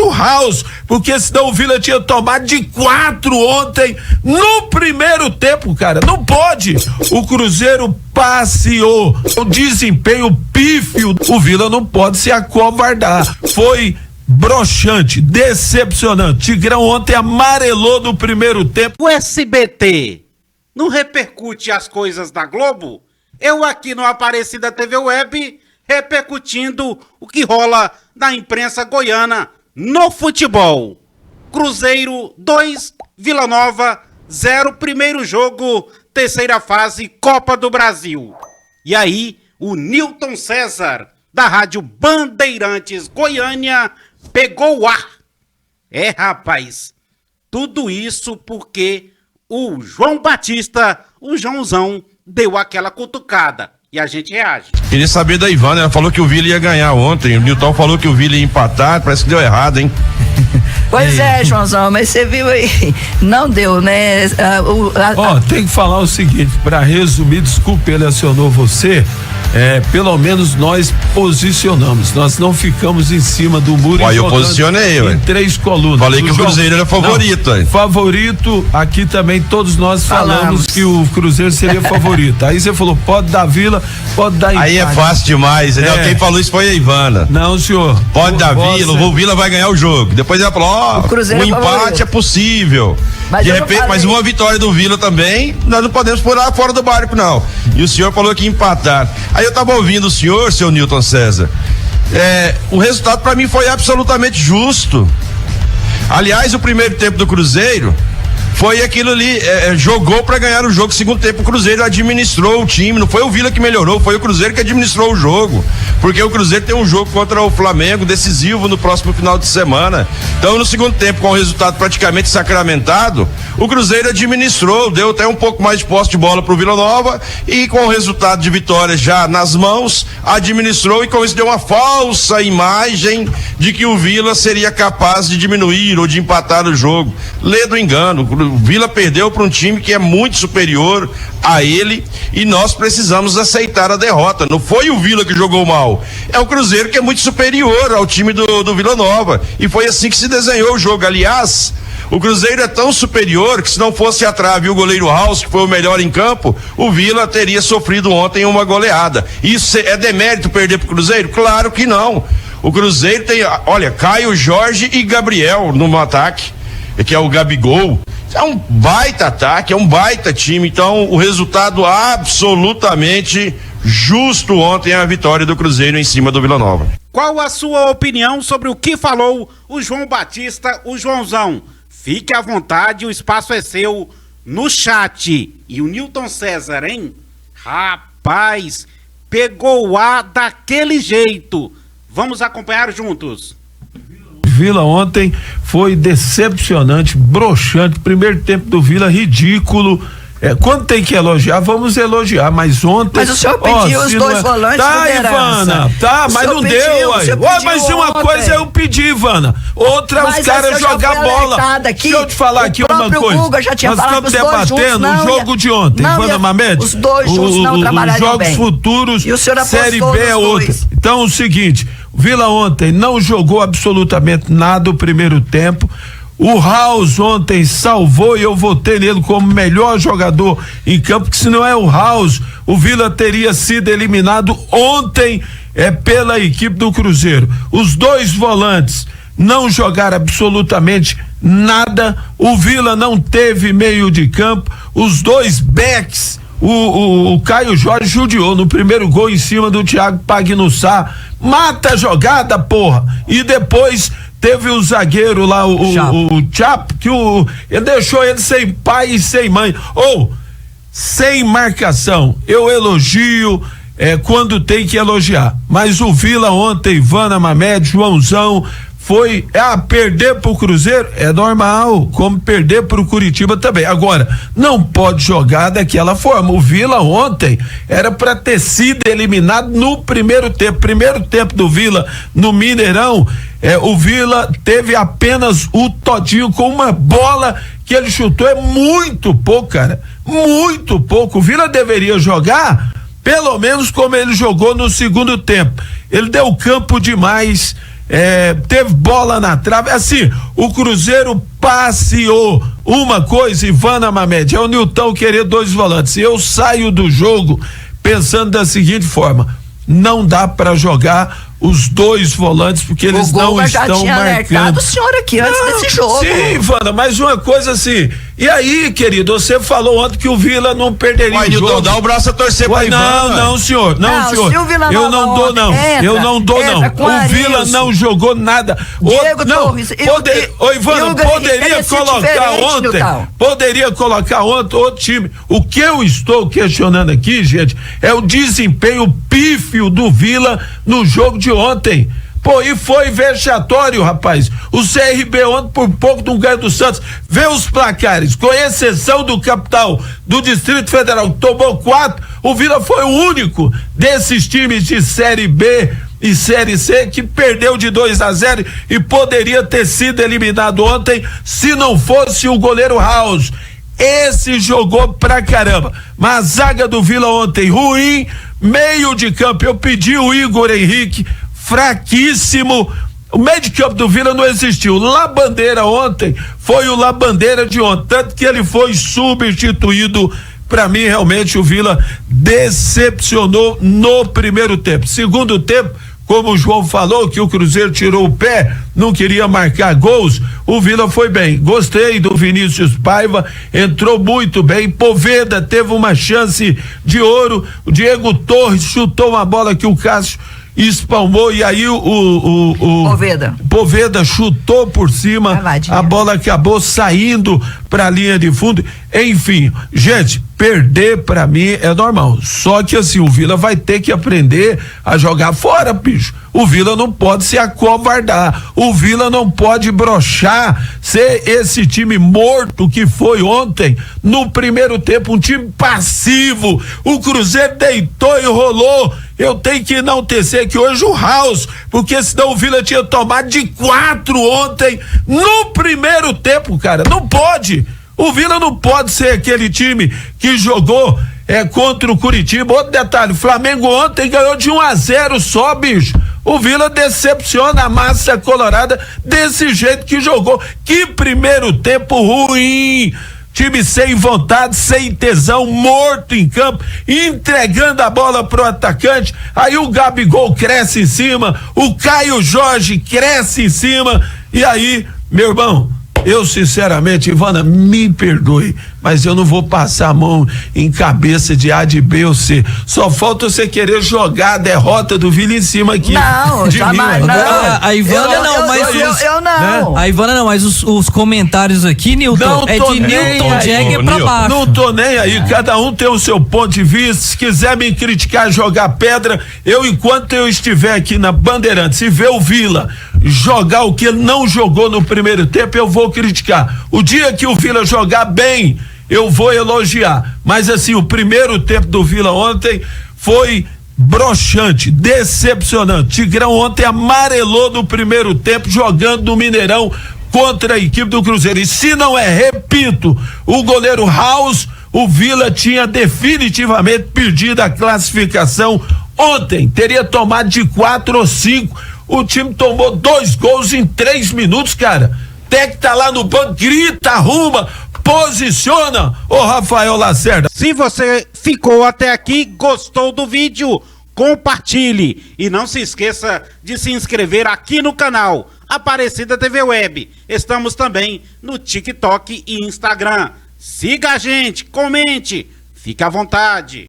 o House, porque senão o Vila tinha tomado de 4 ontem no primeiro tempo, cara. Não pode. O Cruzeiro passeou, o desempenho pífio. O Vila não pode se acovardar. Foi broxante, decepcionante. Tigrão ontem amarelou no primeiro tempo. O SBT não repercute as coisas da Globo? Eu aqui no Aparecida TV Web repercutindo o que rola na imprensa goiana no futebol. Cruzeiro 2, Vila Nova 0, primeiro jogo, terceira fase, Copa do Brasil. E aí, o Nilton César, da Rádio Bandeirantes Goiânia, pegou o ar. Rapaz, tudo isso porque o João Batista, o Joãozão, deu aquela cutucada. E a gente reage. Queria saber da Ivana, ela falou que o Vila ia ganhar ontem, o Nilton falou que o Vila ia empatar, parece que deu errado, hein? Pois é, Joãozão, mas você viu aí, não deu, né? Tem que falar o seguinte, pra resumir, desculpe, ele acionou você, pelo menos nós posicionamos, nós não ficamos em cima do muro. Eu posicionei, em 3 colunas. Falei que o Cruzeiro era favorito. Não, favorito, aqui também todos nós falamos que o Cruzeiro seria favorito. Aí você falou, pode dar Vila, pode dar empate. Aí é fácil demais, entendeu? Quem falou isso foi a Ivana. Não, senhor. Pode dar Vila, o Vila vai ganhar o jogo. Depois ela falou, o empate é possível. De repente, mas uma vitória do Vila também, nós não podemos pular fora do barco, não. E o senhor falou que empatar. Aí eu tava ouvindo o senhor, seu Nilton César. O resultado pra mim foi absolutamente justo. Aliás, o primeiro tempo do Cruzeiro foi aquilo ali, jogou pra ganhar o jogo. Segundo tempo, o Cruzeiro administrou o time, não foi o Vila que melhorou, foi o Cruzeiro que administrou o jogo, porque o Cruzeiro tem um jogo contra o Flamengo decisivo no próximo final de semana. Então, no segundo tempo, com o resultado praticamente sacramentado, o Cruzeiro administrou, deu até um pouco mais de posse de bola pro Vila Nova, e com o resultado de vitória já nas mãos, administrou, e com isso deu uma falsa imagem de que o Vila seria capaz de diminuir ou de empatar o jogo. Lê do engano. O Vila perdeu para um time que é muito superior a ele, e nós precisamos aceitar a derrota. Não foi o Vila que jogou mal, é o Cruzeiro que é muito superior ao time do Vila Nova, e foi assim que se desenhou o jogo. Aliás, o Cruzeiro é tão superior que, se não fosse a trave e o goleiro House, que foi o melhor em campo, o Vila teria sofrido ontem uma goleada. Isso é demérito perder pro Cruzeiro? Claro que não. O Cruzeiro tem, Caio Jorge e Gabriel no ataque, que é o Gabigol. É um baita ataque, é um baita time. Então, o resultado absolutamente justo ontem é a vitória do Cruzeiro em cima do Vila Nova. Qual a sua opinião sobre o que falou o João Batista, o Joãozão? Fique à vontade, o espaço é seu no chat. E o Nilton César, hein? Rapaz, pegou o ar daquele jeito. Vamos acompanhar juntos. Vila ontem foi decepcionante, broxante. Primeiro tempo do Vila ridículo. Quando tem que elogiar, vamos elogiar, mas ontem... Mas o senhor pediu os dois volantes. Tá, Ivana, mas não deu, aí. Mas uma coisa eu pedi, Ivana, outra é os caras jogar bola. Deixa eu te falar aqui uma coisa. Nós estamos debatendo o jogo de ontem, Ivana Mamed. Os dois juntos não trabalhariam bem. Os jogos futuros, e o senhor Série B é outra. Então é o seguinte, o Vila ontem não jogou absolutamente nada o primeiro tempo. O House ontem salvou, e eu votei nele como melhor jogador em campo, que se não é o House, o Vila teria sido eliminado ontem pela equipe do Cruzeiro. Os dois volantes não jogaram absolutamente nada, o Vila não teve meio de campo, os dois backs, o Caio Jorge judiou no primeiro gol em cima do Thiago Pagnussá, mata a jogada, porra, e depois teve o zagueiro lá, o Chapo, que ele deixou ele sem pai e sem mãe, sem marcação. Eu elogio quando tem que elogiar, mas o Vila ontem, Ivana Mamed, Joãozão, foi perder pro Cruzeiro é normal, como perder pro Curitiba também. Agora, não pode jogar daquela forma. O Vila ontem era para ter sido eliminado no primeiro tempo. Primeiro tempo do Vila no Mineirão, o Vila teve apenas o Todinho com uma bola que ele chutou, é muito pouco, cara, muito pouco. O Vila deveria jogar pelo menos como ele jogou no segundo tempo. Ele deu campo demais. teve bola na trave, assim, o Cruzeiro passeou. Uma coisa, Ivana Mamed, é o Nilton querer 2 volantes. Eu saio do jogo pensando da seguinte forma: não dá para jogar os 2 volantes porque eles não estão marcando. O senhor aqui antes desse jogo. Sim, Ivana, mas uma coisa assim. E aí, querido, você falou ontem que o Vila não perderia o jogo. Dá o braço a torcer pra Ivana. Não, senhor. Não, senhor. Eu não dou, não. Eu não dou, não. O Vila não jogou nada. Diego Torres. Ivana, poderia colocar ontem outro time. O que eu estou questionando aqui, gente, é o desempenho pífio do Vila no jogo de ontem. Pô, e foi vexatório, rapaz. O CRB ontem por pouco não ganha do Santos. Vê os placares, com exceção do capital do Distrito Federal, que tomou 4, o Vila foi o único desses times de Série B e Série C que perdeu de 2-0 e poderia ter sido eliminado ontem se não fosse o goleiro House. Esse jogou pra caramba, mas a zaga do Vila ontem ruim, meio de campo, eu pedi o Igor Henrique, fraquíssimo. O meio de campo do Vila não existiu. Labandeira ontem foi o Labandeira de ontem, tanto que ele foi substituído. Pra mim, realmente, o Vila decepcionou no primeiro tempo. Segundo tempo, como o João falou, que o Cruzeiro tirou o pé, não queria marcar gols, o Vila foi bem. Gostei do Vinícius Paiva, entrou muito bem. Poveda teve uma chance de ouro. O Diego Torres chutou uma bola que o Cássio espalmou e aí o Poveda chutou por cima, a bola acabou saindo pra linha de fundo. Enfim, gente, perder pra mim é normal, só que assim, o Vila vai ter que aprender a jogar fora, bicho. O Vila não pode se acovardar, o Vila não pode broxar, ser esse time morto que foi ontem no primeiro tempo, um time passivo. O Cruzeiro deitou e rolou. Eu tenho que enaltecer que hoje o House, porque senão o Vila tinha tomado de 4 ontem no primeiro tempo, cara. Não pode. O Vila não pode ser aquele time que jogou contra o Curitiba. Outro detalhe, o Flamengo ontem ganhou de 1-0 só, bicho. O Vila decepciona a massa colorada desse jeito que jogou. Que primeiro tempo ruim. Time sem vontade, sem tesão, morto em campo, entregando a bola pro atacante. Aí o Gabigol cresce em cima, o Caio Jorge cresce em cima. E aí, meu irmão, eu sinceramente, Ivana, me perdoe, mas eu não vou passar a mão em cabeça de A, de B ou C. Só falta você querer jogar a derrota do Vila em cima aqui. Não, jamais, não. A Ivana não, mas eu não. Né? A Ivana não, mas os comentários aqui, Nilton, é de Nilton Jäger pra baixo. Não tô nem aí, cada um tem o seu ponto de vista. Se quiser me criticar, jogar pedra, enquanto eu estiver aqui na Bandeirantes e ver o Vila jogar o que ele não jogou no primeiro tempo, eu vou criticar. O dia que o Vila jogar bem, eu vou elogiar. Mas assim, o primeiro tempo do Vila ontem foi broxante, decepcionante. Tigrão ontem amarelou no primeiro tempo jogando no Mineirão contra a equipe do Cruzeiro. E se não repito, o goleiro House, o Vila tinha definitivamente perdido a classificação ontem. Teria tomado de 4 ou 5. O time tomou 2 gols em 3 minutos, cara. Técnico tá lá no banco, grita, arruma, posiciona. Ô Rafael Lacerda. Se você ficou até aqui, gostou do vídeo, compartilhe e não se esqueça de se inscrever aqui no canal Aparecida TV Web. Estamos também no TikTok e Instagram. Siga a gente, comente, fique à vontade.